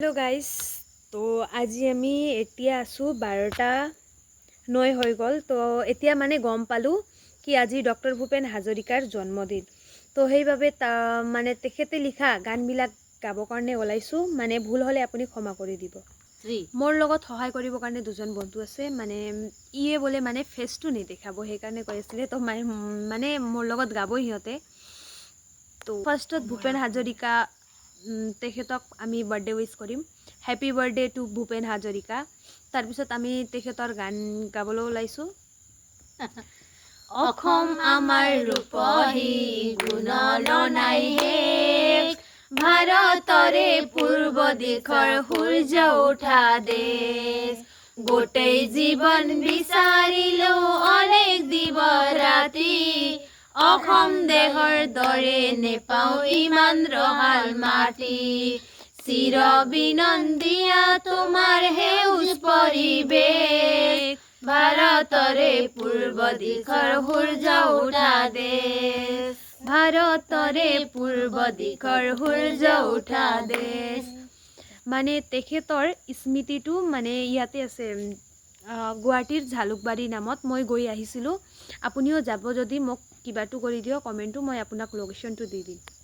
Hello guys. तो আজি আমি এতিয়া আছো 12:09 হৈ গ'ল। তো এতিয়া মানে গম পালো কি আজি ডক্টৰ ভূপেন হাজৰিকাৰ জন্মদিন। তো সেইবাবে মানে তেখেতে লিখা গানবিলাক গাব কাৰণে ওলাইছো। মানে ভুল হ'লে আপুনি ক্ষমা কৰি দিব। মোৰ লগত সহায় কৰিবৰ কাৰণে দুজন বন্ধু আছে। মানে ইয়ে বোলে মানে ফেচটো নেদেখাব, সেইকাৰণে কৈ আছিলে। তো মানে মোৰ লগত গাব সিহঁতে। তো ফাৰ্ষ্টত ভূপেন হাজৰিকা তেখেতক আমি বাৰ্থডে উইচ কৰিম। Happy birthday two Bhupen Hazarika. তাৰপিছত আমি তেখেতৰ গান গাবলৈ ওলাইছোঁ। অসম আমাৰ ৰূপহী গুণৰ নাই শেষ, ভাৰতৰে পূৰ্ব দিশৰ সূৰ্য উঠা দেশ। গোটেই জীৱন বিচাৰিলো অনেক দিৱ ৰাতি, অসম দেশৰ দৰে নেপাওঁ ইমান ৰহাল মাটি। চিৰ বিনন্দীয়া তোমাৰ সেউজ পৰিৱেশ, ভাৰতৰে পূৰ্ব দিশৰ সূৰ্য উঠা দেশ। ভাৰতৰে পূৰ্ব দিশৰ সূৰ্য উঠা দেশ। মানে তেখেতৰ স্মৃতিটো মানে ইয়াতে আছে, গুৱাহাটীৰ জালুকবাৰী নামত। মই গৈ আহিছিলোঁ। আপুনিও যাব যদি মোক কিবাটো কৰি দিয়ক, কমেণ্টটো মই আপোনাক লোকেশ্যনটো দি দিম।